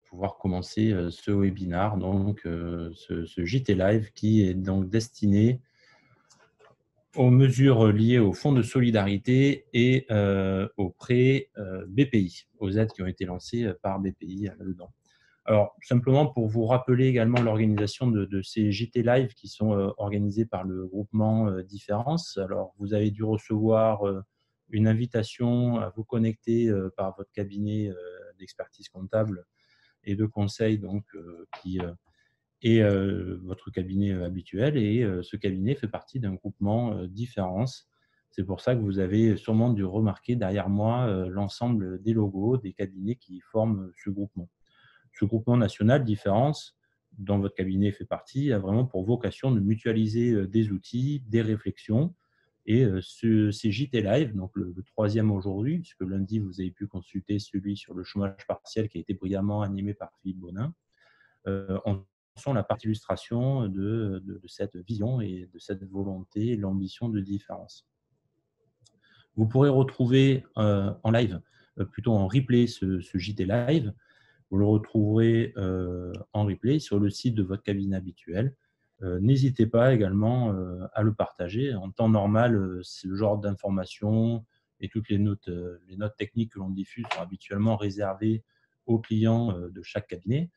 pouvoir commencer ce webinaire, donc ce JT Live qui est donc destiné aux mesures liées au fonds de solidarité et aux prêts BPI, aux aides qui ont été lancées par BPI là-dedans. Alors, simplement pour vous rappeler également l'organisation de ces JT Live qui sont organisés par le groupement Différence. Alors, vous avez dû recevoir une invitation à vous connecter par votre cabinet d'expertise comptable et de conseil donc, qui est votre cabinet habituel. Et ce cabinet fait partie d'un groupement Différence. C'est pour ça que vous avez sûrement dû remarquer derrière moi l'ensemble des logos des cabinets qui forment ce groupement. Ce groupement national Différence, dont votre cabinet fait partie, a vraiment pour vocation de mutualiser des outils, des réflexions. Et ces JT Live, donc le troisième aujourd'hui, puisque lundi, vous avez pu consulter celui sur le chômage partiel qui a été brillamment animé par Philippe Bonin, en sont la partie illustration de cette vision et de cette volonté et l'ambition de Différence. Vous pourrez retrouver en live, plutôt en replay, ce JT Live. Vous le retrouverez en replay sur le site de votre cabinet habituel. N'hésitez pas également à le partager. En temps normal, c'est le genre d'informations et toutes les notes techniques que l'on diffuse sont habituellement réservées aux clients de chaque cabinet.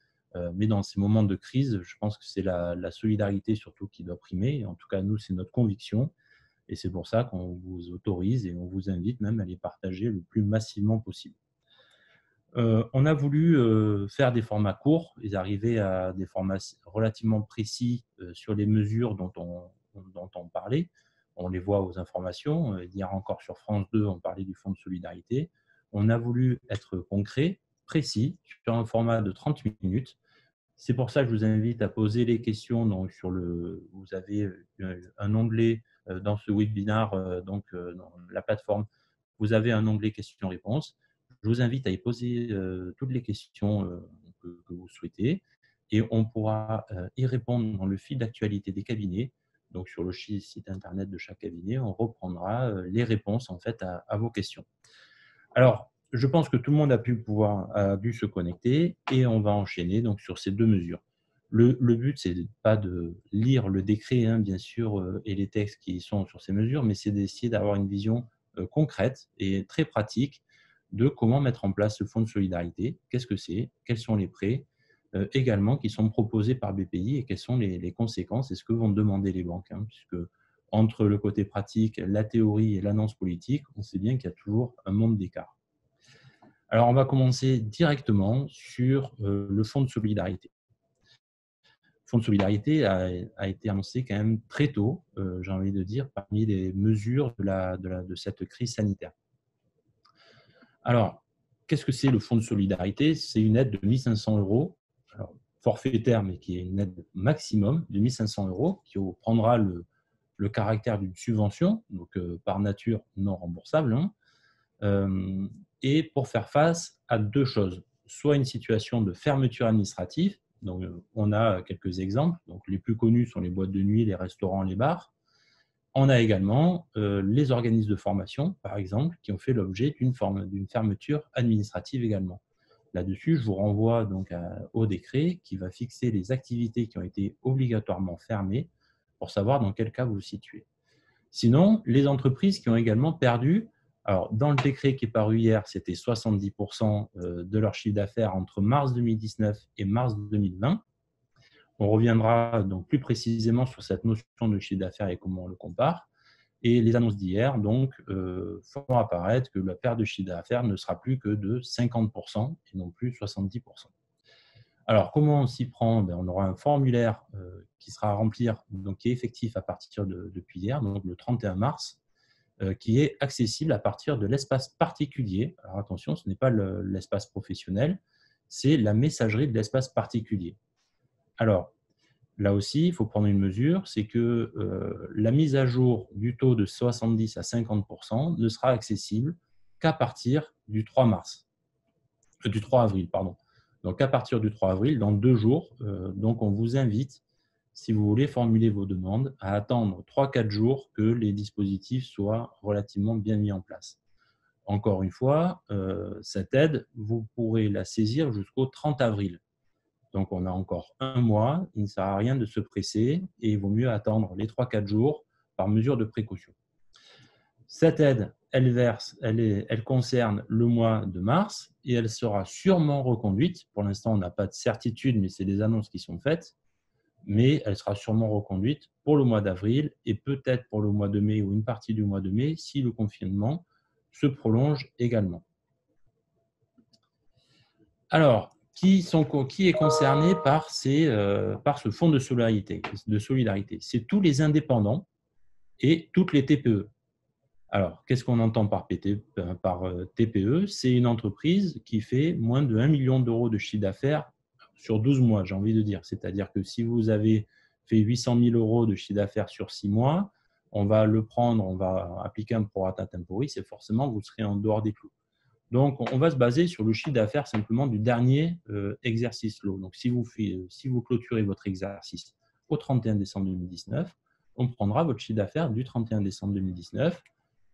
Mais dans ces moments de crise, je pense que c'est la solidarité surtout qui doit primer. En tout cas, nous, c'est notre conviction. Et c'est pour ça qu'on vous autorise et on vous invite même à les partager le plus massivement possible. On a voulu faire des formats courts et arriver à des formats relativement précis sur les mesures dont on parlait. On les voit aux informations. Hier encore sur France 2, on parlait du Fonds de solidarité. On a voulu être concret, précis, sur un format de 30 minutes. C'est pour ça que je vous invite à poser les questions. Donc vous avez un onglet dans ce webinaire, dans la plateforme, vous avez un onglet questions-réponses. Je vous invite à y poser toutes les questions que vous souhaitez et on pourra y répondre dans le fil d'actualité des cabinets. Donc, sur le site internet de chaque cabinet, on reprendra les réponses en fait à vos questions. Alors, je pense que tout le monde a dû se connecter et on va enchaîner donc sur ces deux mesures. Le but, c'est pas de lire le décret, hein, bien sûr, et les textes qui sont sur ces mesures, mais c'est d'essayer d'avoir une vision concrète et très pratique de comment mettre en place ce fonds de solidarité, qu'est-ce que c'est, quels sont les prêts, également qui sont proposés par BPI et quelles sont les conséquences et ce que vont demander les banques, hein, puisque entre le côté pratique, la théorie et l'annonce politique, on sait bien qu'il y a toujours un monde d'écart. Alors, on va commencer directement sur le fonds de solidarité. Le fonds de solidarité a été annoncé quand même très tôt, j'ai envie de dire, parmi les mesures de cette crise sanitaire. Alors, qu'est-ce que c'est le fonds de solidarité? C'est une aide de 1 500 €, alors, forfaitaire, mais qui est une aide maximum de 1 500 € qui prendra le caractère d'une subvention, donc par nature non remboursable, hein, et pour faire face à deux choses. Soit une situation de fermeture administrative, donc on a quelques exemples, donc les plus connus sont les boîtes de nuit, les restaurants, les bars. On a également les organismes de formation, par exemple, qui ont fait l'objet d'une fermeture administrative également. Là-dessus, je vous renvoie donc au décret qui va fixer les activités qui ont été obligatoirement fermées pour savoir dans quel cas vous vous situez. Sinon, les entreprises qui ont également perdu, alors dans le décret qui est paru hier, c'était 70% de leur chiffre d'affaires entre mars 2019 et mars 2020. On reviendra donc plus précisément sur cette notion de chiffre d'affaires et comment on le compare. Et les annonces d'hier donc font apparaître que la perte de chiffre d'affaires ne sera plus que de 50% et non plus 70%. Alors, comment on s'y prend? On aura un formulaire qui sera à remplir, donc qui est effectif à partir depuis hier, donc le 31 mars, qui est accessible à partir de l'espace particulier. Alors attention, ce n'est pas l'espace professionnel, c'est la messagerie de l'espace particulier. Alors, là aussi, il faut prendre une mesure, c'est que la mise à jour du taux de 70 à 50% ne sera accessible qu'à partir du 3 avril. Donc, à partir du 3 avril, dans 2 jours, donc on vous invite, si vous voulez formuler vos demandes, à attendre 3-4 jours que les dispositifs soient relativement bien mis en place. Encore une fois, cette aide, vous pourrez la saisir jusqu'au 30 avril. Donc, on a encore un mois. Il ne sert à rien de se presser et il vaut mieux attendre les 3-4 jours par mesure de précaution. Cette aide, elle concerne le mois de mars et elle sera sûrement reconduite. Pour l'instant, on n'a pas de certitude, mais c'est des annonces qui sont faites. Mais elle sera sûrement reconduite pour le mois d'avril et peut-être pour le mois de mai ou une partie du mois de mai si le confinement se prolonge également. Alors, qui est concerné par ce fonds de solidarité? C'est tous les indépendants et toutes les TPE. Alors, qu'est-ce qu'on entend par TPE? C'est une entreprise qui fait moins de 1 million d'euros de chiffre d'affaires sur 12 mois, j'ai envie de dire. C'est-à-dire que si vous avez fait 800 000 euros de chiffre d'affaires sur 6 mois, on va appliquer un prorata temporis et forcément, vous serez en dehors des clous. Donc, on va se baser sur le chiffre d'affaires simplement du dernier exercice clos. Donc, si vous clôturez votre exercice au 31 décembre 2019, on prendra votre chiffre d'affaires du 31 décembre 2019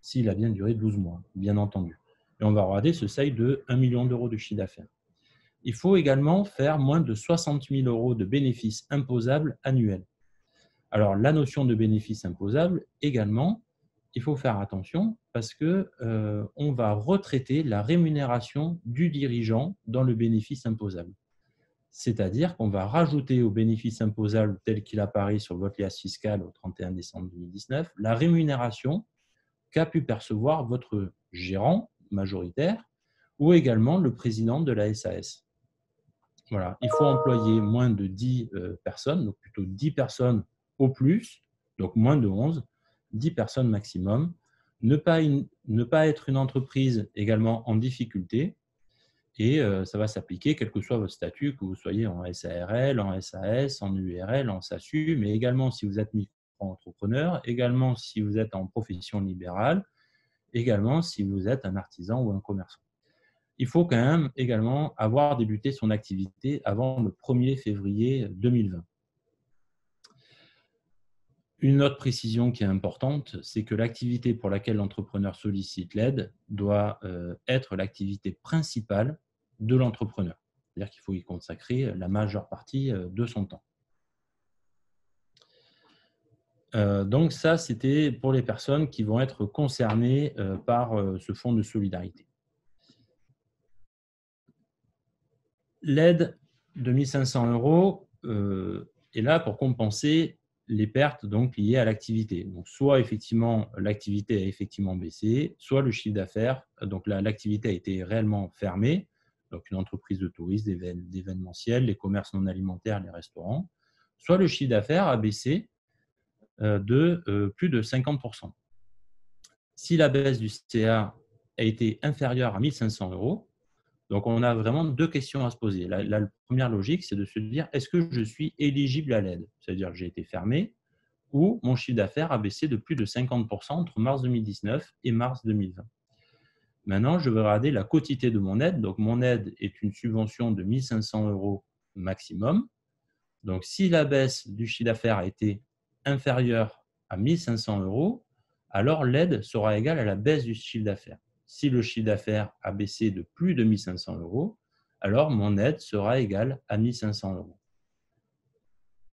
s'il a bien duré 12 mois, bien entendu. Et on va regarder ce seuil de 1 million d'euros de chiffre d'affaires. Il faut également faire moins de 60 000 euros de bénéfices imposables annuels. Alors, la notion de bénéfice imposable, également, il faut faire attention parce qu'on va retraiter la rémunération du dirigeant dans le bénéfice imposable. C'est-à-dire qu'on va rajouter au bénéfice imposable tel qu'il apparaît sur votre liasse fiscale au 31 décembre 2019 la rémunération qu'a pu percevoir votre gérant majoritaire ou également le président de la SAS. Voilà, il faut employer moins de 10 personnes, donc plutôt 10 personnes au plus, donc moins de 11, 10 personnes maximum. Ne pas être une entreprise également en difficulté et ça va s'appliquer quel que soit votre statut, que vous soyez en SARL, en SAS, en URL, en SASU, mais également si vous êtes micro-entrepreneur, également si vous êtes en profession libérale, également si vous êtes un artisan ou un commerçant. Il faut quand même également avoir débuté son activité avant le 1er février 2020. Une autre précision qui est importante, c'est que l'activité pour laquelle l'entrepreneur sollicite l'aide doit être l'activité principale de l'entrepreneur. C'est-à-dire qu'il faut y consacrer la majeure partie de son temps. Donc ça, c'était pour les personnes qui vont être concernées par ce fonds de solidarité. L'aide de 1 500 euros est là pour compenser les pertes donc, liées à l'activité. Donc, soit effectivement l'activité a effectivement baissé, soit le chiffre d'affaires, donc l'activité a été réellement fermée, donc une entreprise de tourisme, d'événementiel, les commerces non alimentaires, les restaurants, soit le chiffre d'affaires a baissé de plus de 50%. Si la baisse du CA a été inférieure à 1 500 euros, donc, on a vraiment deux questions à se poser. La première logique, c'est de se dire, est-ce que je suis éligible à l'aide? C'est-à-dire que j'ai été fermé ou mon chiffre d'affaires a baissé de plus de 50% entre mars 2019 et mars 2020. Maintenant, je vais regarder la quotité de mon aide. Donc, mon aide est une subvention de 1 500 euros maximum. Donc, si la baisse du chiffre d'affaires a été inférieure à 1 500 euros, alors l'aide sera égale à la baisse du chiffre d'affaires. Si le chiffre d'affaires a baissé de plus de 1 500 euros, alors mon aide sera égale à 1 500 euros.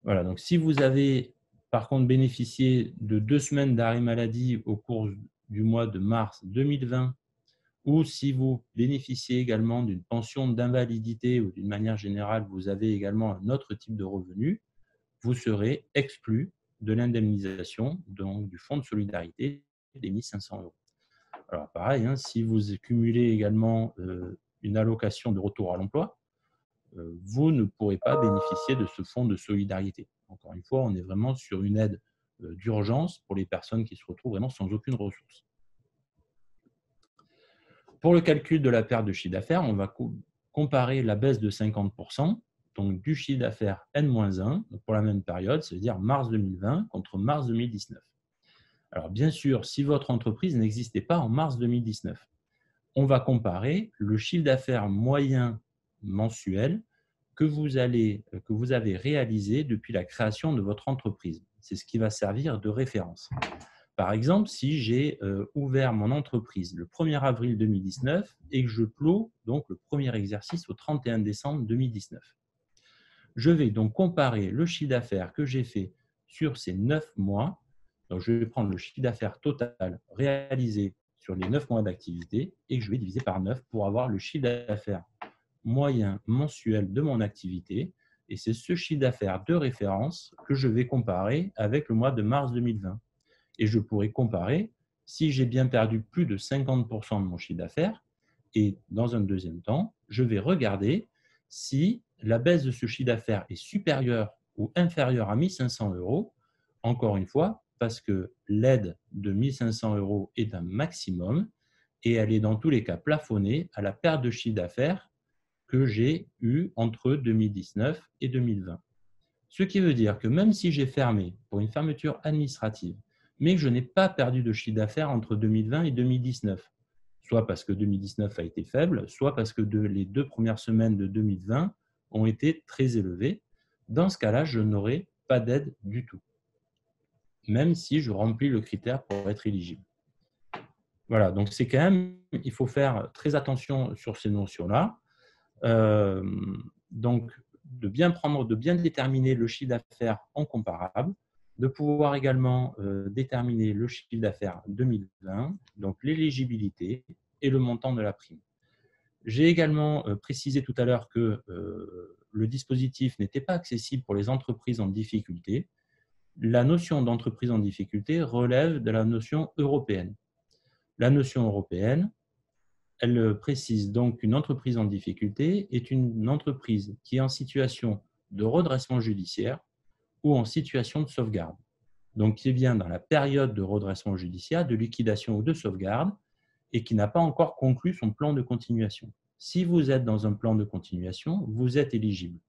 Voilà, donc si vous avez par contre bénéficié de 2 semaines d'arrêt maladie au cours du mois de mars 2020, ou si vous bénéficiez également d'une pension d'invalidité ou d'une manière générale, vous avez également un autre type de revenu, vous serez exclu de l'indemnisation du fonds de solidarité des 1 500 euros. Alors pareil, si vous cumulez également une allocation de retour à l'emploi, vous ne pourrez pas bénéficier de ce fonds de solidarité. Encore une fois, on est vraiment sur une aide d'urgence pour les personnes qui se retrouvent vraiment sans aucune ressource. Pour le calcul de la perte de chiffre d'affaires, on va comparer la baisse de 50% donc du chiffre d'affaires N-1 pour la même période, c'est-à-dire mars 2020 contre mars 2019. Alors, bien sûr, si votre entreprise n'existait pas en mars 2019, on va comparer le chiffre d'affaires moyen mensuel que vous avez réalisé depuis la création de votre entreprise. C'est ce qui va servir de référence. Par exemple, si j'ai ouvert mon entreprise le 1er avril 2019 et que je clôt donc le premier exercice au 31 décembre 2019. Je vais donc comparer le chiffre d'affaires que j'ai fait sur ces 9 mois. Donc, je vais prendre le chiffre d'affaires total réalisé sur les 9 mois d'activité et que je vais diviser par 9 pour avoir le chiffre d'affaires moyen mensuel de mon activité. Et c'est ce chiffre d'affaires de référence que je vais comparer avec le mois de mars 2020. Et je pourrais comparer si j'ai bien perdu plus de 50% de mon chiffre d'affaires. Et dans un deuxième temps, je vais regarder si la baisse de ce chiffre d'affaires est supérieure ou inférieure à 1 500 €. Encore une fois, parce que l'aide de 1 500 € est un maximum et elle est dans tous les cas plafonnée à la perte de chiffre d'affaires que j'ai eue entre 2019 et 2020. Ce qui veut dire que même si j'ai fermé pour une fermeture administrative, mais que je n'ai pas perdu de chiffre d'affaires entre 2020 et 2019, soit parce que 2019 a été faible, soit parce que les 2 premières semaines de 2020 ont été très élevées, dans ce cas-là, je n'aurai pas d'aide du tout, même si je remplis le critère pour être éligible. Voilà, donc c'est quand même, il faut faire très attention sur ces notions-là. Donc, de bien déterminer le chiffre d'affaires en comparable, de pouvoir également déterminer le chiffre d'affaires 2020, donc l'éligibilité et le montant de la prime. J'ai également précisé tout à l'heure que le dispositif n'était pas accessible pour les entreprises en difficulté. La notion d'entreprise en difficulté relève de la notion européenne. La notion européenne, elle précise donc qu'une entreprise en difficulté est une entreprise qui est en situation de redressement judiciaire ou en situation de sauvegarde. Donc, qui est bien dans la période de redressement judiciaire, de liquidation ou de sauvegarde et qui n'a pas encore conclu son plan de continuation. Si vous êtes dans un plan de continuation, vous êtes éligible.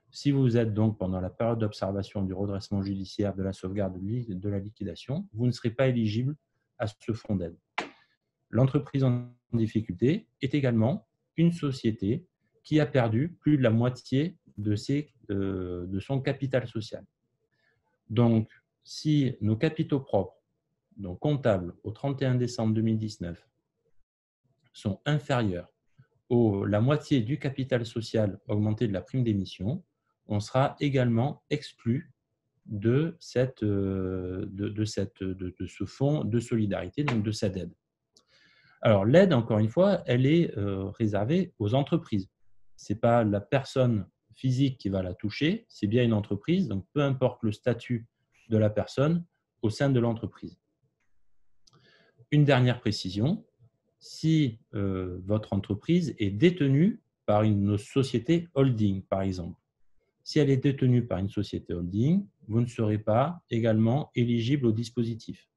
Si vous êtes donc pendant la période d'observation du redressement judiciaire, de la sauvegarde, de la liquidation, vous ne serez pas éligible à ce fonds d'aide. L'entreprise en difficulté est également une société qui a perdu plus de la moitié de son capital social. Donc, si nos capitaux propres, donc comptables au 31 décembre 2019, sont inférieurs à la moitié du capital social augmenté de la prime d'émission, on sera également exclu de ce fonds de solidarité, donc de cette aide. Alors, l'aide, encore une fois, elle est réservée aux entreprises. Ce n'est pas la personne physique qui va la toucher, c'est bien une entreprise, donc peu importe le statut de la personne au sein de l'entreprise. Une dernière précision, si votre entreprise est détenue par une société holding, par exemple, si elle est détenue par une société holding, vous ne serez pas également éligible au dispositif.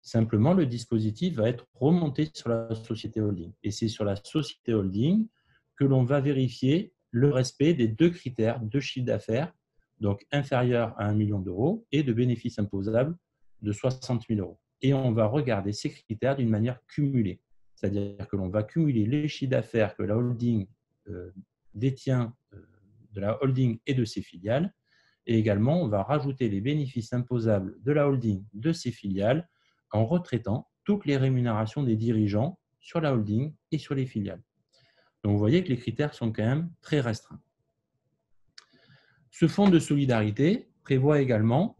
Simplement, le dispositif va être remonté sur la société holding. Et c'est sur la société holding que l'on va vérifier le respect des 2 critères de chiffre d'affaires, donc inférieur à 1 million d'euros, et de bénéfices imposables de 60 000 €. Et on va regarder ces critères d'une manière cumulée. C'est-à-dire que l'on va cumuler les chiffres d'affaires que la holding détient de la holding et de ses filiales. Et également, on va rajouter les bénéfices imposables de la holding, de ses filiales, en retraitant toutes les rémunérations des dirigeants sur la holding et sur les filiales. Donc, vous voyez que les critères sont quand même très restreints. Ce fonds de solidarité prévoit également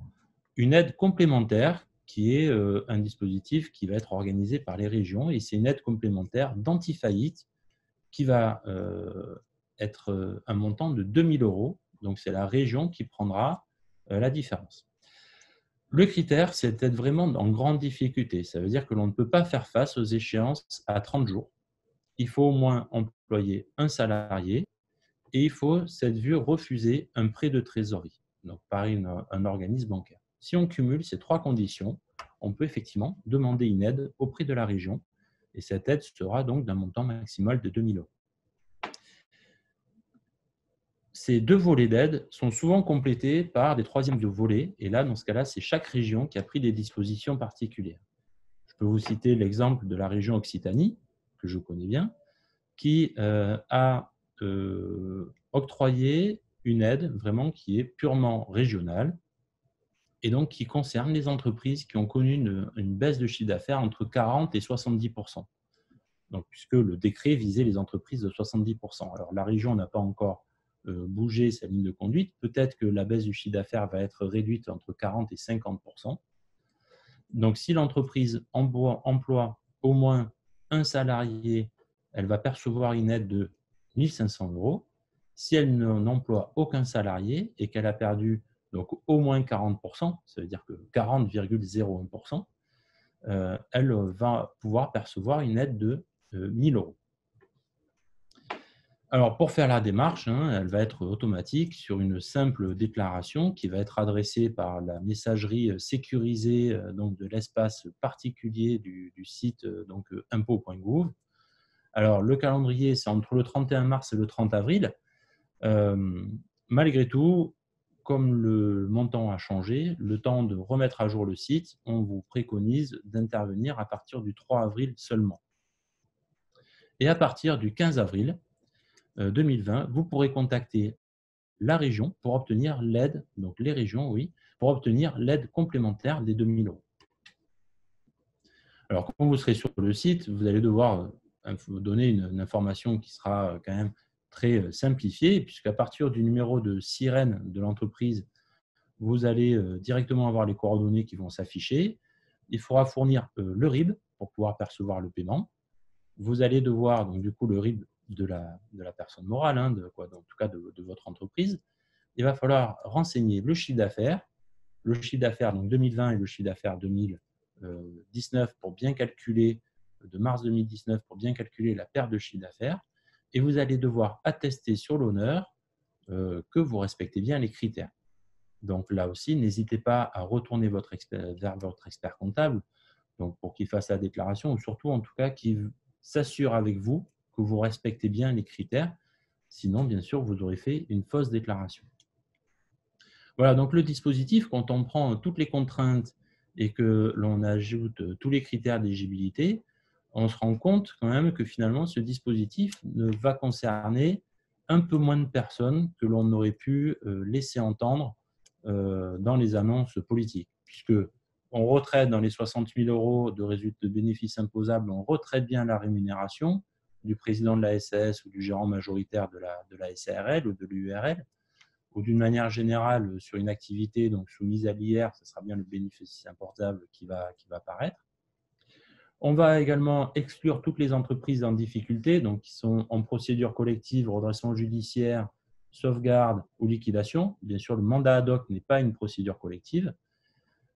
une aide complémentaire qui est un dispositif qui va être organisé par les régions et c'est une aide complémentaire d'anti-faillite qui va être un montant de 2 000 €. Donc, c'est la région qui prendra la différence. Le critère, c'est d'être vraiment en grande difficulté. Ça veut dire que l'on ne peut pas faire face aux échéances à 30 jours. Il faut au moins employer un salarié et il faut s'être vu refuser un prêt de trésorerie, donc par un organisme bancaire. Si on cumule ces 3 conditions, on peut effectivement demander une aide auprès de la région et cette aide sera donc d'un montant maximal de 2 000 €. Ces 2 volets d'aide sont souvent complétés par des troisièmes volets. Et là, dans ce cas-là, c'est chaque région qui a pris des dispositions particulières. Je peux vous citer l'exemple de la région Occitanie, que je connais bien, qui a octroyé une aide vraiment qui est purement régionale et donc qui concerne les entreprises qui ont connu une baisse de chiffre d'affaires entre 40 et 70%. Donc, puisque le décret visait les entreprises de 70%. Alors, la région n'a pas encore bougé sa ligne de conduite. Peut-être que la baisse du chiffre d'affaires va être réduite entre 40 et 50%. Donc, si l'entreprise emploie au moins un salarié, elle va percevoir une aide de 1 500 €. Si elle n'emploie aucun salarié et qu'elle a perdu donc au moins 40%, ça veut dire que 40,01%, elle va pouvoir percevoir une aide de 1 000 €. Alors, pour faire la démarche, elle va être automatique sur une simple déclaration qui va être adressée par la messagerie sécurisée donc de l'espace particulier du site impôts.gouv. Alors, le calendrier, c'est entre le 31 mars et le 30 avril. Malgré tout, comme le montant a changé, le temps de remettre à jour le site, on vous préconise d'intervenir à partir du 3 avril seulement. Et à partir du 15 avril 2020, vous pourrez contacter la région pour obtenir l'aide, donc les régions, oui, pour obtenir l'aide complémentaire des 2 000 €. Alors, quand vous serez sur le site, vous allez devoir vous donner une information qui sera quand même très simplifiée, puisqu'à partir du numéro de sirène de l'entreprise, vous allez directement avoir les coordonnées qui vont s'afficher. Il faudra fournir le RIB pour pouvoir percevoir le paiement. Vous allez devoir, donc du coup, le RIB de la personne morale, en tout cas de votre entreprise. Il va falloir renseigner le chiffre d'affaires donc 2020 et le chiffre d'affaires 2019 pour bien calculer, de mars 2019 pour bien calculer la perte de chiffre d'affaires. Et vous allez devoir attester sur l'honneur que vous respectez bien les critères. Donc là aussi, n'hésitez pas à retourner vers votre expert comptable donc pour qu'il fasse la déclaration ou surtout en tout cas qu'il s'assure avec vous que vous respectez bien les critères. Sinon, bien sûr, vous aurez fait une fausse déclaration. Voilà, donc le dispositif, quand on prend toutes les contraintes et que l'on ajoute tous les critères d'éligibilité, on se rend compte quand même que finalement, ce dispositif ne va concerner un peu moins de personnes que l'on aurait pu laisser entendre dans les annonces politiques, puisque on retraite dans les 60 000 € de résultats de bénéfices imposables, on retraite bien la rémunération du président de la SAS ou du gérant majoritaire de la SARL ou de l'URL, ou d'une manière générale sur une activité donc soumise à l'IR, ce sera bien le bénéfice imposable qui va apparaître. On va également exclure toutes les entreprises en difficulté, donc qui sont en procédure collective, redressement judiciaire, sauvegarde ou liquidation. Bien sûr, le mandat ad hoc n'est pas une procédure collective.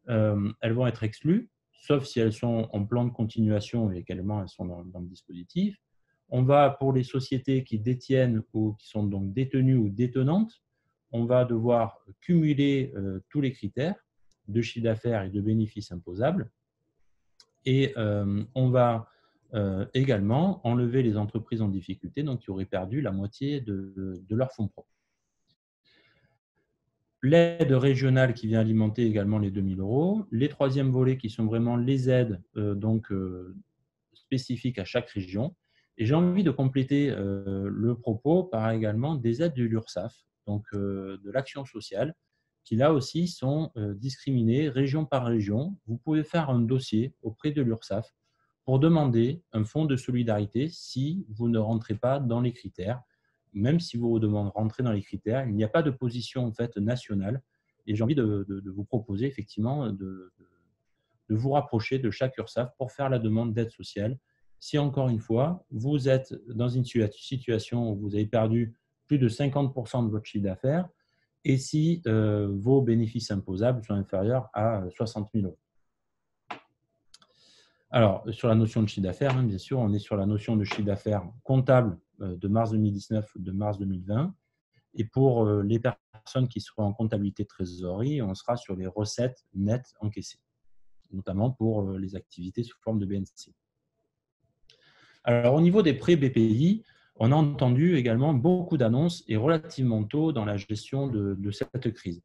Elles vont être exclues, sauf si elles sont en plan de continuation et également elles sont dans le dispositif. On va, pour les sociétés qui détiennent ou qui sont donc détenues ou détenantes, on va devoir cumuler tous les critères de chiffre d'affaires et de bénéfices imposables. Et on va également enlever les entreprises en difficulté, donc qui auraient perdu la moitié de leurs fonds propres. L'aide régionale qui vient alimenter également les 2 000 €. Les troisièmes volets qui sont vraiment les aides spécifiques à chaque région. Et j'ai envie de compléter le propos par également des aides de l'URSSAF, donc de l'action sociale, qui là aussi sont discriminées région par région. Vous pouvez faire un dossier auprès de l'URSSAF pour demander un fonds de solidarité si vous ne rentrez pas dans les critères. Même si vous demandez de rentrer dans les critères, il n'y a pas de position en fait nationale. Et j'ai envie de vous proposer effectivement de vous rapprocher de chaque URSSAF pour faire la demande d'aide sociale. Si encore une fois, vous êtes dans une situation où vous avez perdu plus de 50% de votre chiffre d'affaires et si vos bénéfices imposables sont inférieurs à 60 000 €. Alors, sur la notion de chiffre d'affaires, bien sûr, on est sur la notion de chiffre d'affaires comptable de mars 2019 ou de mars 2020. Et pour les personnes qui seront en comptabilité de trésorerie, on sera sur les recettes nettes encaissées, notamment pour les activités sous forme de BNC. Alors, au niveau des prêts BPI, on a entendu également beaucoup d'annonces et relativement tôt dans la gestion de cette crise.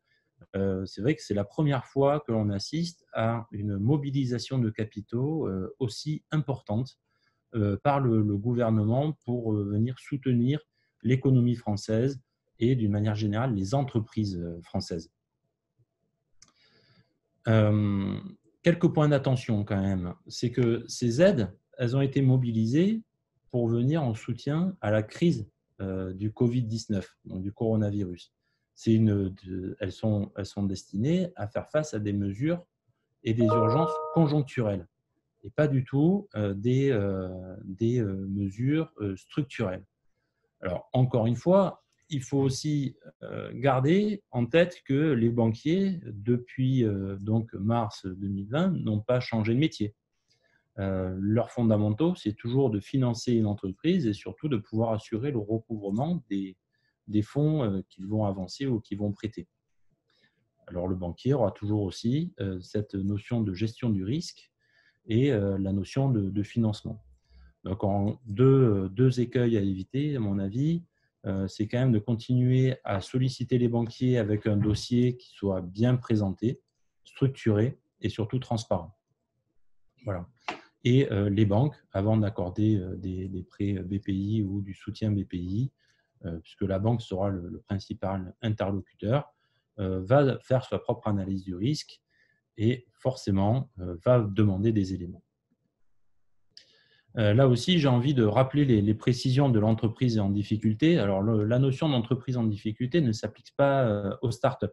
C'est vrai que c'est la première fois que l'on assiste à une mobilisation de capitaux aussi importante par le gouvernement pour venir soutenir l'économie française et d'une manière générale les entreprises françaises. Quelques points d'attention quand même. C'est que ces aides, elles ont été mobilisées pour venir en soutien à la crise du Covid-19, donc du coronavirus. Elles sont destinées à faire face à des mesures et des urgences conjoncturelles et pas du tout des mesures structurelles. Alors, encore une fois, il faut aussi garder en tête que les banquiers, depuis donc mars 2020, n'ont pas changé de métier. Leurs fondamentaux, c'est toujours de financer une entreprise et surtout de pouvoir assurer le recouvrement des fonds qu'ils vont avancer ou qu'ils vont prêter. Alors, le banquier aura toujours aussi cette notion de gestion du risque et la notion de financement. Donc, deux écueils à éviter, à mon avis, c'est quand même de continuer à solliciter les banquiers avec un dossier qui soit bien présenté, structuré et surtout transparent. Voilà. Et les banques, avant d'accorder des prêts BPI ou du soutien BPI, puisque la banque sera le principal interlocuteur, va faire sa propre analyse du risque et forcément va demander des éléments. Là aussi, j'ai envie de rappeler les précisions de l'entreprise en difficulté. Alors, la notion d'entreprise en difficulté ne s'applique pas aux startups.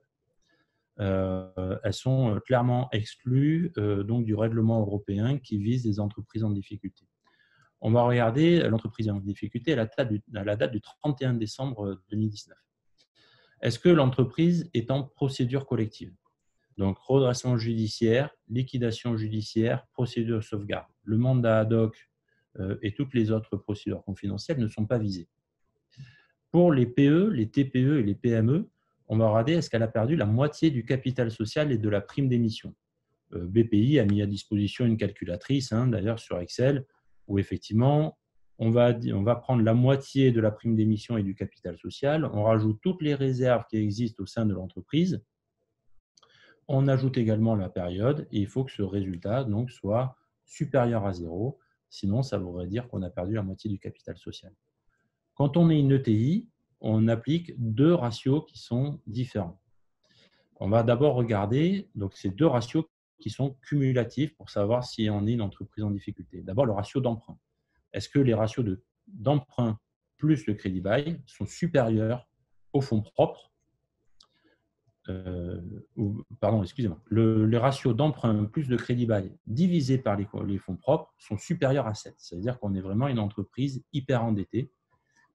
Elles sont clairement exclues donc du règlement européen qui vise les entreprises en difficulté. On va regarder l'entreprise en difficulté à la date du 31 décembre 2019. Est-ce que l'entreprise est en procédure collective? Donc, redressement judiciaire, liquidation judiciaire, procédure de sauvegarde. Le mandat ad hoc et toutes les autres procédures confidentielles ne sont pas visées. Pour les PE, les TPE et les PME, on va regarder est-ce qu'elle a perdu la moitié du capital social et de la prime d'émission. BPI a mis à disposition une calculatrice, d'ailleurs sur Excel, où effectivement, on va prendre la moitié de la prime d'émission et du capital social, on rajoute toutes les réserves qui existent au sein de l'entreprise, on ajoute également la période et il faut que ce résultat donc, soit supérieur à 0. Sinon, ça voudrait dire qu'on a perdu la moitié du capital social. Quand on est une ETI, on applique deux ratios qui sont différents. On va d'abord regarder donc, ces deux ratios qui sont cumulatifs pour savoir si on est une entreprise en difficulté. D'abord, le ratio d'emprunt. Est-ce que les ratios d'emprunt plus le crédit bail sont supérieurs aux fonds propres pardon, excusez-moi, les ratios d'emprunt plus de crédit bail divisés par les fonds propres sont supérieurs à 7. C'est-à-dire qu'on est vraiment une entreprise hyper endettée.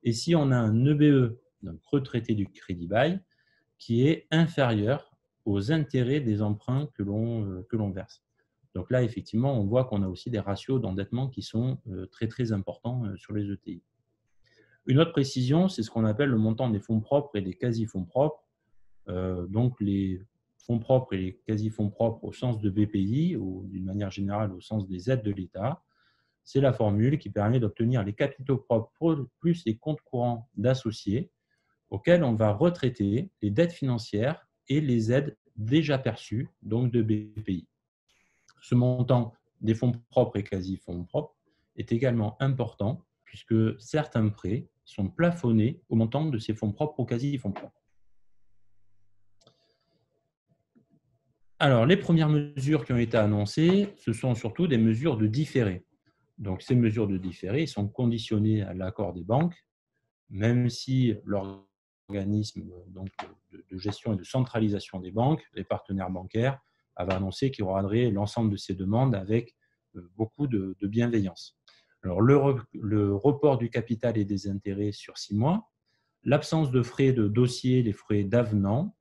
Et si on a un EBE, donc retraité du crédit bail, qui est inférieur aux intérêts des emprunts que l'on verse. Donc là, effectivement, on voit qu'on a aussi des ratios d'endettement qui sont très, très importants sur les ETI. Une autre précision, c'est ce qu'on appelle le montant des fonds propres et des quasi-fonds propres. Donc, les fonds propres et les quasi-fonds propres au sens de BPI ou d'une manière générale au sens des aides de l'État, c'est la formule qui permet d'obtenir les capitaux propres plus les comptes courants d'associés auxquels on va retraiter les dettes financières et les aides déjà perçues, donc de BPI. Ce montant des fonds propres et quasi-fonds propres est également important puisque certains prêts sont plafonnés au montant de ces fonds propres ou quasi-fonds propres. Alors, les premières mesures qui ont été annoncées, ce sont surtout des mesures de différé. Donc, ces mesures de différé sont conditionnées à l'accord des banques, même si l'organisme de gestion et de centralisation des banques, les partenaires bancaires, avait annoncé qu'il regarderait l'ensemble de ces demandes avec beaucoup de bienveillance. Alors, le report du capital et des intérêts sur 6 mois, l'absence de frais de dossier, les frais d'avenant,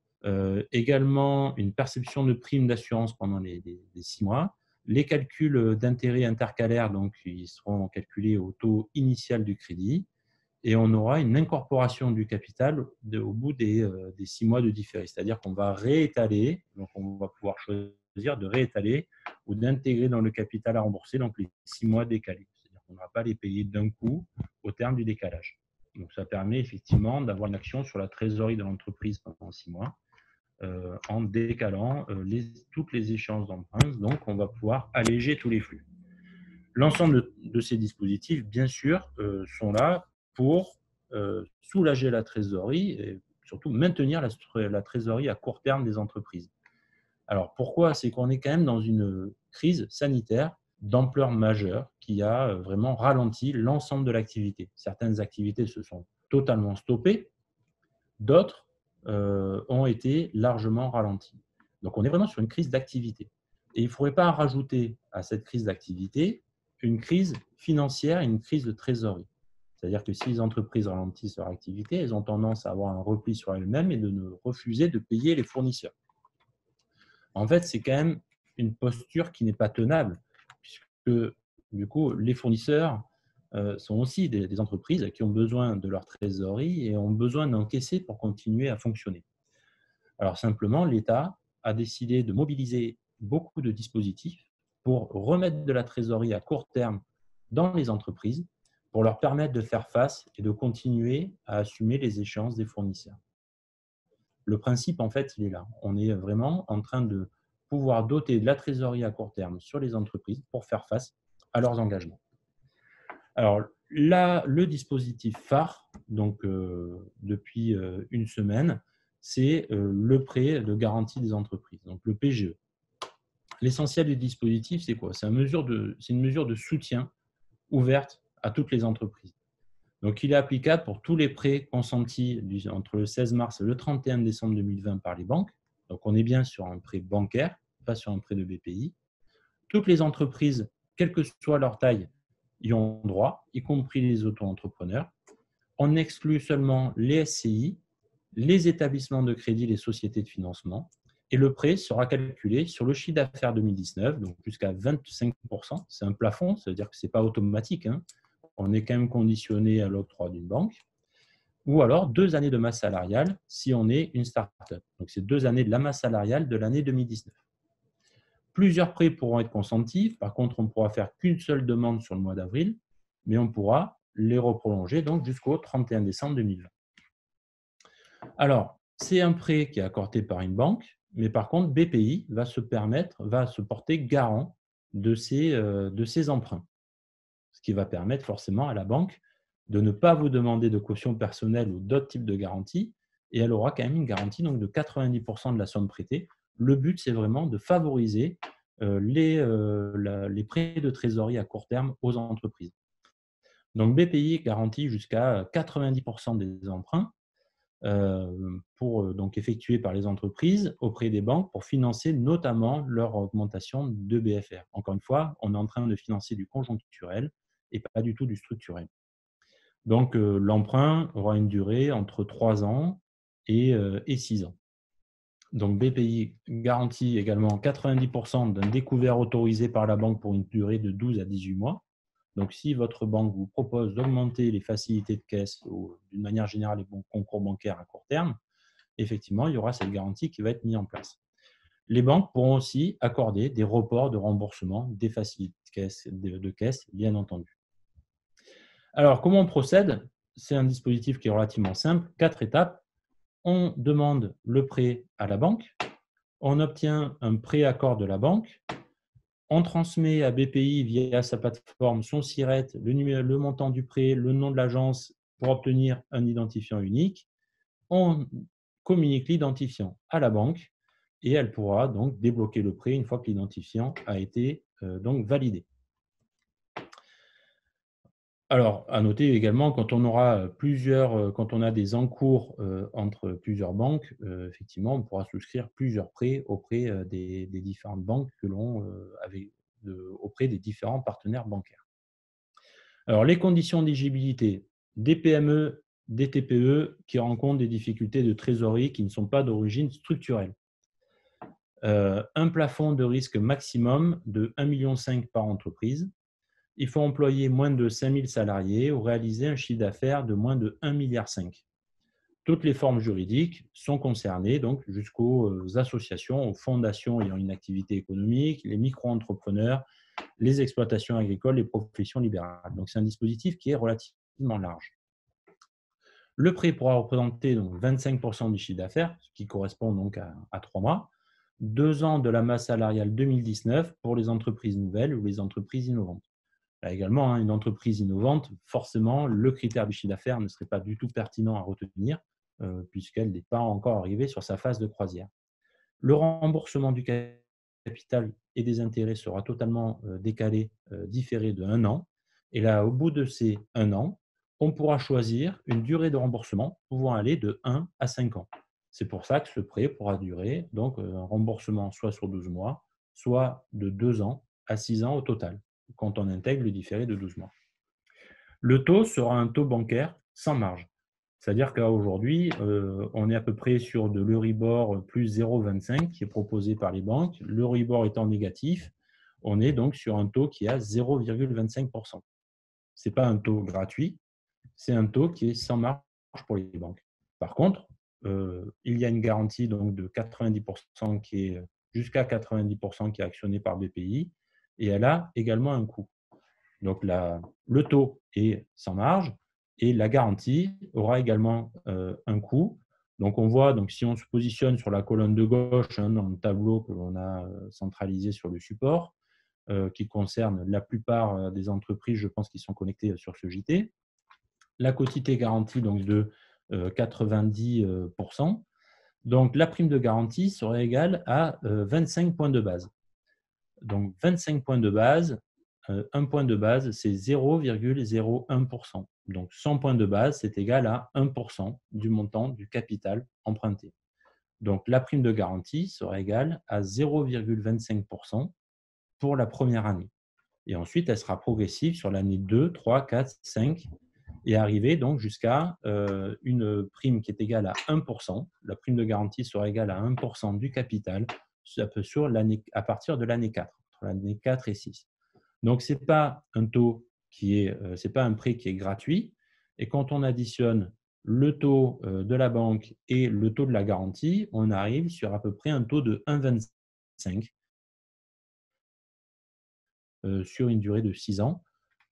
également une perception de prime d'assurance pendant les 6 mois, les calculs d'intérêts intercalaires, donc ils seront calculés au taux initial du crédit, et on aura une incorporation du capital au bout des 6 mois de différé. C'est-à-dire qu'on va réétaler, donc on va pouvoir choisir de réétaler ou d'intégrer dans le capital à rembourser, donc les 6 mois décalés. C'est-à-dire qu'on ne va pas les payer d'un coup au terme du décalage. Donc ça permet effectivement d'avoir une action sur la trésorerie de l'entreprise pendant 6 mois en décalant toutes les échéances d'emprunt. Donc on va pouvoir alléger tous les flux. L'ensemble de ces dispositifs, bien sûr, sont là pour soulager la trésorerie et surtout maintenir la trésorerie à court terme des entreprises. Alors, pourquoi? C'est qu'on est quand même dans une crise sanitaire d'ampleur majeure qui a vraiment ralenti l'ensemble de l'activité. Certaines activités se sont totalement stoppées, d'autres ont été largement ralenties. Donc, on est vraiment sur une crise d'activité. Et il ne faudrait pas rajouter à cette crise d'activité une crise financière et une crise de trésorerie. C'est-à-dire que si les entreprises ralentissent leur activité, elles ont tendance à avoir un repli sur elles-mêmes et de ne refuser de payer les fournisseurs. En fait, c'est quand même une posture qui n'est pas tenable, puisque du coup, les fournisseurs sont aussi des entreprises qui ont besoin de leur trésorerie et ont besoin d'encaisser pour continuer à fonctionner. Alors simplement, l'État a décidé de mobiliser beaucoup de dispositifs pour remettre de la trésorerie à court terme dans les entreprises pour leur permettre de faire face et de continuer à assumer les échéances des fournisseurs. Le principe, en fait, il est là. On est vraiment en train de pouvoir doter de la trésorerie à court terme sur les entreprises pour faire face à leurs engagements. Alors là, le dispositif phare, donc depuis une semaine, c'est le prêt de garantie des entreprises, donc le PGE. L'essentiel du dispositif, c'est quoi? C'est une mesure de soutien ouverte à toutes les entreprises. Donc, il est applicable pour tous les prêts consentis entre le 16 mars et le 31 décembre 2020 par les banques. Donc, on est bien sur un prêt bancaire, pas sur un prêt de BPI. Toutes les entreprises, quelle que soit leur taille, y ont droit, y compris les auto-entrepreneurs. On exclut seulement les SCI, les établissements de crédit, les sociétés de financement. Et le prêt sera calculé sur le chiffre d'affaires 2019, donc jusqu'à 25%. C'est un plafond, ça veut dire que ce n'est pas automatique, hein. On est quand même conditionné à l'octroi d'une banque, ou alors 2 années de masse salariale si on est une start-up. Donc, c'est 2 années de la masse salariale de l'année 2019. Plusieurs prêts pourront être consentis. Par contre, on ne pourra faire qu'une seule demande sur le mois d'avril, mais on pourra les reprolonger donc jusqu'au 31 décembre 2020. Alors, c'est un prêt qui est accordé par une banque, mais par contre, BPI va se porter garant de ces emprunts. Ce qui va permettre forcément à la banque de ne pas vous demander de caution personnelle ou d'autres types de garanties, et elle aura quand même une garantie donc, de 90% de la somme prêtée. Le but, c'est vraiment de favoriser les prêts de trésorerie à court terme aux entreprises. Donc BPI garantit jusqu'à 90% des emprunts donc effectués par les entreprises auprès des banques pour financer notamment leur augmentation de BFR. Encore une fois, on est en train de financer du conjoncturel et pas du tout du structurel. Donc, l'emprunt aura une durée entre 3 ans et 6 ans. Donc, BPI garantit également 90% d'un découvert autorisé par la banque pour une durée de 12 à 18 mois. Donc, si votre banque vous propose d'augmenter les facilités de caisse ou d'une manière générale les bons concours bancaires à court terme, effectivement, il y aura cette garantie qui va être mise en place. Les banques pourront aussi accorder des reports de remboursement des facilités de caisse, bien entendu. Alors, comment on procède? C'est un dispositif qui est relativement simple, 4 étapes. On demande le prêt à la banque, on obtient un préaccord de la banque, on transmet à BPI via sa plateforme son SIRET, le montant du prêt, le nom de l'agence pour obtenir un identifiant unique. On communique l'identifiant à la banque et elle pourra donc débloquer le prêt une fois que l'identifiant a été donc validé. Alors, à noter également, quand on a des encours entre plusieurs banques, effectivement, on pourra souscrire plusieurs prêts auprès des différentes banques que l'on auprès des différents partenaires bancaires. Alors, les conditions d'éligibilité des PME, des TPE qui rencontrent des difficultés de trésorerie qui ne sont pas d'origine structurelle. Un plafond de risque maximum de 1,5 million par entreprise. Il faut employer moins de 5 000 salariés ou réaliser un chiffre d'affaires de moins de 1,5 milliard. Toutes les formes juridiques sont concernées, donc jusqu'aux associations, aux fondations ayant une activité économique, les micro-entrepreneurs, les exploitations agricoles, les professions libérales. Donc, c'est un dispositif qui est relativement large. Le prêt pourra représenter donc 25% du chiffre d'affaires, ce qui correspond donc à 3 mois, 2 ans de la masse salariale 2019 pour les entreprises nouvelles ou les entreprises innovantes. Là également, une entreprise innovante, forcément, le critère du chiffre d'affaires ne serait pas du tout pertinent à retenir puisqu'elle n'est pas encore arrivée sur sa phase de croisière. Le remboursement du capital et des intérêts sera totalement décalé, différé de 1 an. Et là, au bout de ces 1 an, on pourra choisir une durée de remboursement pouvant aller de 1 à 5 ans. C'est pour ça que ce prêt pourra durer donc un remboursement soit sur 12 mois, soit de 2 ans à 6 ans au total, quand on intègre le différé de 12 mois. Le taux sera un taux bancaire sans marge. C'est-à-dire qu'aujourd'hui, on est à peu près sur de l'Euribor plus 0,25 qui est proposé par les banques. L'Euribor étant négatif, on est donc sur un taux qui est à 0,25%. Ce n'est pas un taux gratuit, c'est un taux qui est sans marge pour les banques. Par contre, il y a une garantie donc de 90% qui est jusqu'à 90% qui est actionnée par BPI et elle a également un coût. Donc le taux est sans marge et la garantie aura également un coût. Donc on voit, donc si on se positionne sur la colonne de gauche dans le tableau que l'on a centralisé sur le support, qui concerne la plupart des entreprises, je pense, qui sont connectées sur ce JT. La quotité garantie donc de 90%. Donc la prime de garantie serait égale à 25 points de base. Donc 25 points de base, un point de base, c'est 0,01%. Donc 100 points de base, c'est égal à 1% du montant du capital emprunté. Donc la prime de garantie sera égale à 0,25% pour la première année. Et ensuite, elle sera progressive sur l'année 2, 3, 4, 5 et arriver donc jusqu'à une prime qui est égale à 1%. La prime de garantie sera égale à 1% du capital à partir de l'année 4, entre l'année 4 et 6. Donc, ce n'est pas un taux c'est pas un prêt qui est gratuit. Et quand on additionne le taux de la banque et le taux de la garantie, on arrive sur à peu près un taux de 1,25 sur une durée de 6 ans,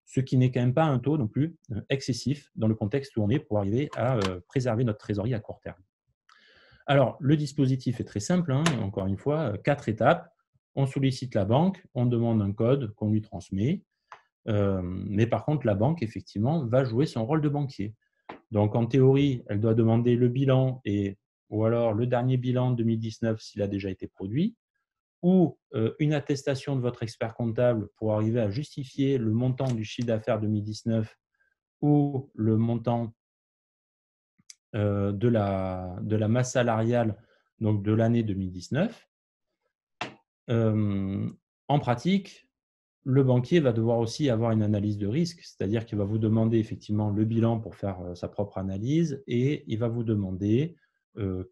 ce qui n'est quand même pas un taux non plus excessif dans le contexte où on est pour arriver à préserver notre trésorerie à court terme. Alors, le dispositif est très simple, encore une fois, 4 étapes. On sollicite la banque, on demande un code qu'on lui transmet. Mais par contre, la banque, effectivement, va jouer son rôle de banquier. Donc, en théorie, elle doit demander le bilan ou alors le dernier bilan 2019 s'il a déjà été produit, ou une attestation de votre expert comptable pour arriver à justifier le montant du chiffre d'affaires 2019 ou le montant de la masse salariale donc de l'année 2019. En pratique, le banquier va devoir aussi avoir une analyse de risque, c'est-à-dire qu'il va vous demander effectivement le bilan pour faire sa propre analyse et il va vous demander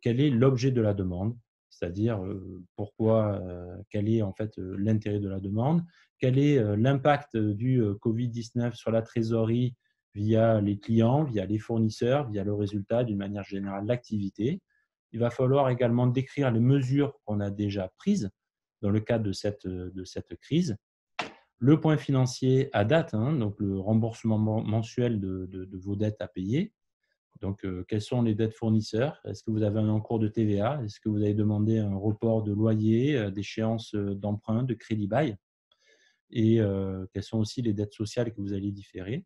quel est l'objet de la demande, c'est-à-dire quel est en fait l'intérêt de la demande, quel est l'impact du Covid-19 sur la trésorerie via les clients, via les fournisseurs, via le résultat d'une manière générale de l'activité. Il va falloir également décrire les mesures qu'on a déjà prises dans le cadre de cette crise. Le point financier à date, donc le remboursement mensuel de vos dettes à payer. Donc, quelles sont les dettes fournisseurs? Est-ce que vous avez un encours de TVA? Est-ce que vous avez demandé un report de loyer, d'échéance d'emprunt, de crédit bail? Et quelles sont aussi les dettes sociales que vous allez différer?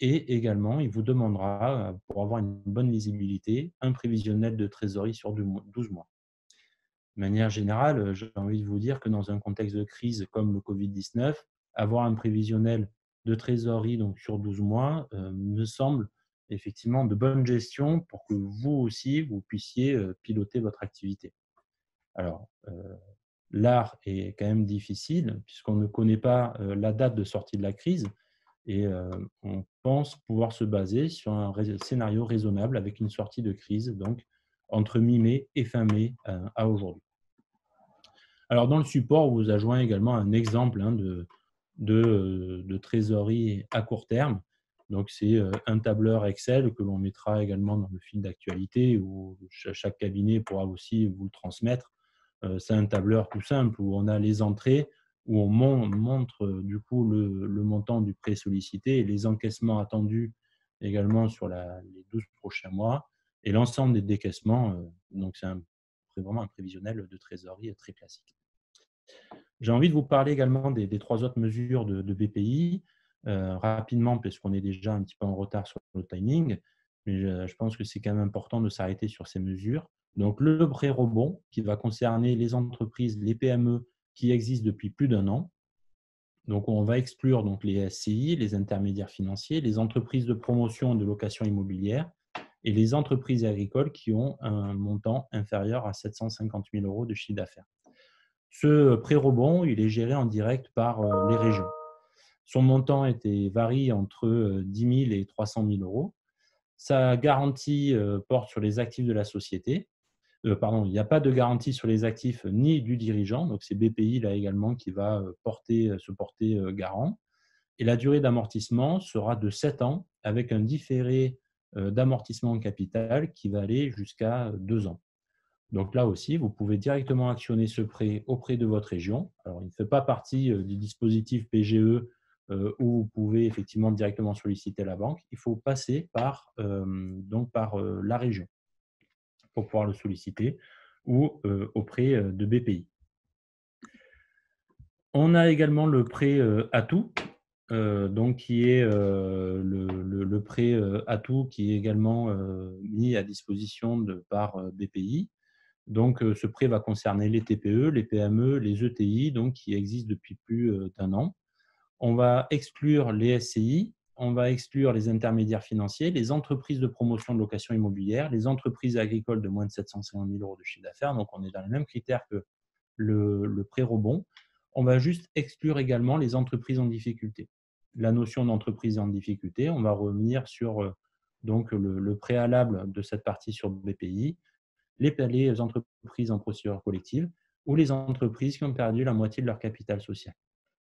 Et également, il vous demandera, pour avoir une bonne lisibilité, un prévisionnel de trésorerie sur 12 mois. De manière générale, j'ai envie de vous dire que dans un contexte de crise comme le Covid-19, avoir un prévisionnel de trésorerie donc sur 12 mois me semble effectivement de bonne gestion pour que vous aussi, vous puissiez piloter votre activité. Alors, l'art est quand même difficile puisqu'on ne connaît pas la date de sortie de la crise et on pense pouvoir se baser sur un scénario raisonnable avec une sortie de crise donc entre mi-mai et fin mai à aujourd'hui. Alors, dans le support, on vous a joint également un exemple de trésorerie à court terme. Donc, c'est un tableur Excel que l'on mettra également dans le fil d'actualité où chaque cabinet pourra aussi vous le transmettre. C'est un tableur tout simple où on a les entrées, où on montre du coup le montant du prêt sollicité et les encaissements attendus également sur les 12 prochains mois et l'ensemble des décaissements. Donc, c'est vraiment un prévisionnel de trésorerie très classique. J'ai envie de vous parler également des 3 autres mesures de BPI rapidement, puisqu'on est déjà un petit peu en retard sur le timing. Mais je pense que c'est quand même important de s'arrêter sur ces mesures. Donc, le prêt rebond qui va concerner les entreprises, les PME qui existent depuis plus d'1 an. Donc, on va exclure donc, les SCI, les intermédiaires financiers, les entreprises de promotion et de location immobilière et les entreprises agricoles qui ont un montant inférieur à 750 000 € de chiffre d'affaires. Ce prêt rebond, il est géré en direct par les régions. Son montant varie entre 10 000 et 300 000 €. Sa garantie porte sur les actifs de la société. Pardon, il n'y a pas de garantie sur les actifs ni du dirigeant, donc c'est BPI là également qui va se porter garant. Et la durée d'amortissement sera de 7 ans avec un différé d'amortissement en capital qui va aller jusqu'à 2 ans. Donc là aussi, vous pouvez directement actionner ce prêt auprès de votre région. Alors, il ne fait pas partie du dispositif PGE où vous pouvez effectivement directement solliciter la banque. Il faut passer par la région pour pouvoir le solliciter ou auprès de BPI. On a également le prêt Atout, donc qui est le prêt Atout qui est également mis à disposition par BPI. Donc, ce prêt va concerner les TPE, les PME, les ETI, donc qui existent depuis plus d'1 an. On va exclure les SCI, on va exclure les intermédiaires financiers, les entreprises de promotion de location immobilière, les entreprises agricoles de moins de 750 000 € de chiffre d'affaires. Donc, on est dans les mêmes critères que le prêt rebond. On va juste exclure également les entreprises en difficulté. La notion d'entreprise en difficulté, on va revenir sur donc le préalable de cette partie sur BPI, les entreprises en procédure collective ou les entreprises qui ont perdu la moitié de leur capital social.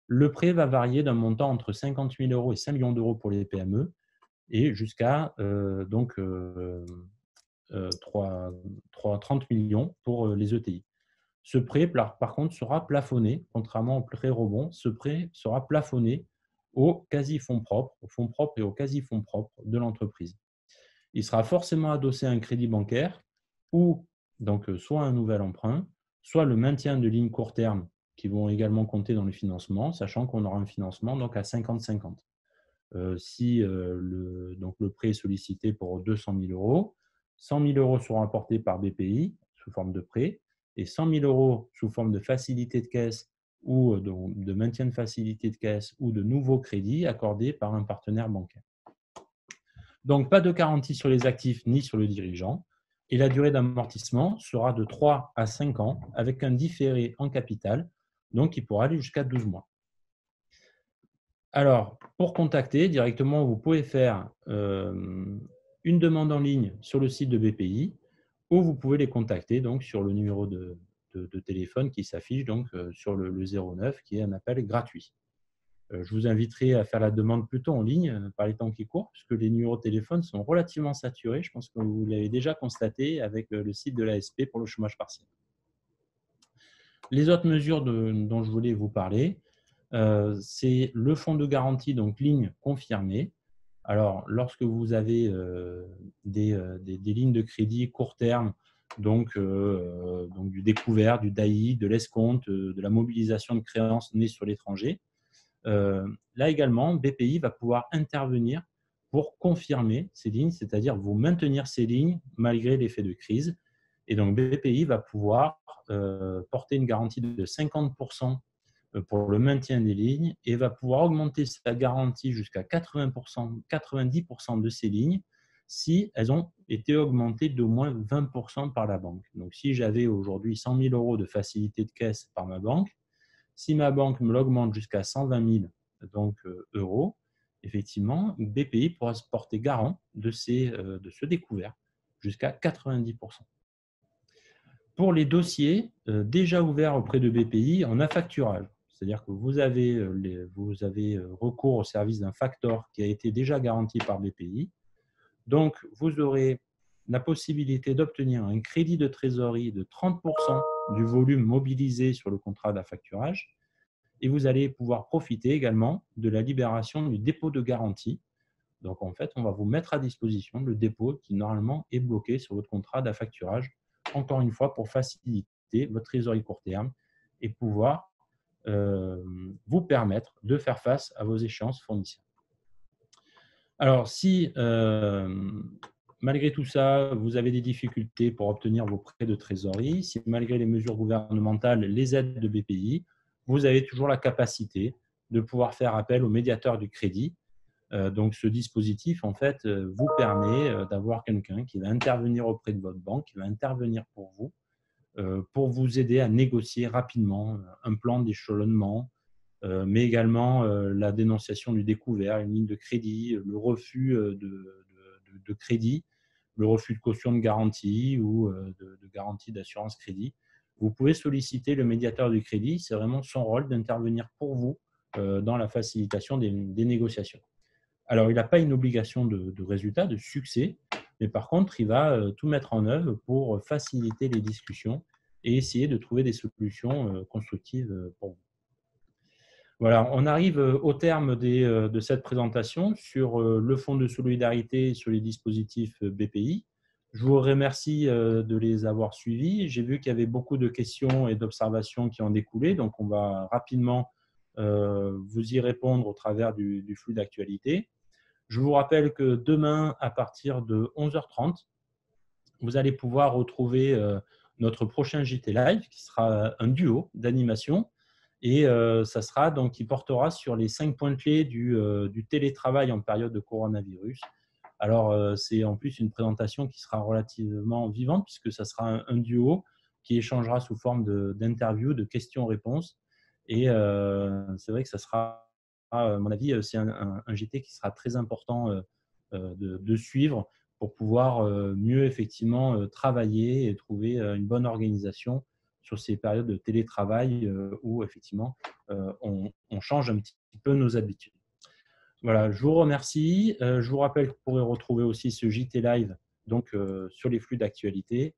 Le prêt va varier d'un montant entre 50 000 € et 5 millions d'euros pour les PME et jusqu'à 30 millions pour les ETI. Ce prêt, par contre, sera plafonné, contrairement au prêt rebond, ce prêt sera plafonné aux quasi-fonds propres et aux quasi-fonds propres de l'entreprise. Il sera forcément adossé à un crédit bancaire ou donc soit un nouvel emprunt, soit le maintien de lignes court terme qui vont également compter dans le financement, sachant qu'on aura un financement donc à 50-50. Si le prêt est sollicité pour 200 000 €, 100 000 € seront apportés par BPI sous forme de prêt et 100 000 € sous forme de facilité de caisse ou de maintien de facilité de caisse ou de nouveaux crédits accordés par un partenaire bancaire. Donc, pas de garantie sur les actifs ni sur le dirigeant. Et la durée d'amortissement sera de 3 à 5 ans avec un différé en capital, donc qui pourra aller jusqu'à 12 mois. Alors, pour contacter directement, vous pouvez faire une demande en ligne sur le site de BPI ou vous pouvez les contacter donc, sur le numéro de téléphone qui s'affiche donc, sur le 09 qui est un appel gratuit. Je vous inviterai à faire la demande plutôt en ligne par les temps qui courent, puisque les numéros de téléphone sont relativement saturés. Je pense que vous l'avez déjà constaté avec le site de l'ASP pour le chômage partiel. Les autres mesures dont je voulais vous parler, c'est le fonds de garantie, donc ligne confirmée. Alors, lorsque vous avez des lignes de crédit court terme, donc du découvert, du DAI, de l'escompte, de la mobilisation de créances nées sur l'étranger, là également, BPI va pouvoir intervenir pour confirmer ces lignes, c'est-à-dire vous maintenir ces lignes malgré l'effet de crise. Et donc, BPI va pouvoir porter une garantie de 50% pour le maintien des lignes et va pouvoir augmenter sa garantie jusqu'à 80%, 90% de ces lignes si elles ont été augmentées d'au moins 20% par la banque. Donc, si j'avais aujourd'hui 100 000 € de facilité de caisse par ma banque, si ma banque me l'augmente jusqu'à 120 000 euros, effectivement, BPI pourra se porter garant de ce découvert jusqu'à 90%. Pour les dossiers déjà ouverts auprès de BPI en affacturage, c'est-à-dire que vous avez recours au service d'un factor qui a été déjà garanti par BPI. Donc, vous aurez la possibilité d'obtenir un crédit de trésorerie de 30% du volume mobilisé sur le contrat d'affacturage et vous allez pouvoir profiter également de la libération du dépôt de garantie. Donc, en fait, on va vous mettre à disposition le dépôt qui, normalement, est bloqué sur votre contrat d'affacturage, encore une fois, pour faciliter votre trésorerie court terme et pouvoir vous permettre de faire face à vos échéances fournisseurs. Alors, si malgré tout ça, vous avez des difficultés pour obtenir vos prêts de trésorerie, si malgré les mesures gouvernementales, les aides de BPI, vous avez toujours la capacité de pouvoir faire appel au médiateur du crédit. Donc, ce dispositif, en fait, vous permet d'avoir quelqu'un qui va intervenir auprès de votre banque, qui va intervenir pour vous aider à négocier rapidement un plan d'échelonnement, mais également la dénonciation du découvert, une ligne de crédit, le refus de crédit, le refus de caution de garantie ou de garantie d'assurance crédit. Vous pouvez solliciter le médiateur du crédit, c'est vraiment son rôle d'intervenir pour vous dans la facilitation des négociations. Alors, il n'a pas une obligation de résultat, de succès, mais par contre, il va tout mettre en œuvre pour faciliter les discussions et essayer de trouver des solutions constructives pour vous. Voilà, on arrive au terme de cette présentation sur le Fonds de solidarité sur les dispositifs BPI. Je vous remercie de les avoir suivis. J'ai vu qu'il y avait beaucoup de questions et d'observations qui en découlaient, donc on va rapidement vous y répondre au travers du flux d'actualité. Je vous rappelle que demain, à partir de 11h30, vous allez pouvoir retrouver notre prochain JT Live, qui sera un duo d'animation. Et ça sera donc, qui portera sur les 5 points clés du télétravail en période de coronavirus. Alors, c'est en plus une présentation qui sera relativement vivante, puisque ça sera un duo qui échangera sous forme d'interviews, de questions-réponses. Et c'est vrai que ça sera, à mon avis, c'est un JT qui sera très important de suivre pour pouvoir mieux effectivement travailler et trouver une bonne organisation sur ces périodes de télétravail où effectivement on change un petit peu nos habitudes. Voilà, je vous remercie. Je vous rappelle que vous pourrez retrouver aussi ce JT Live donc, sur les flux d'actualité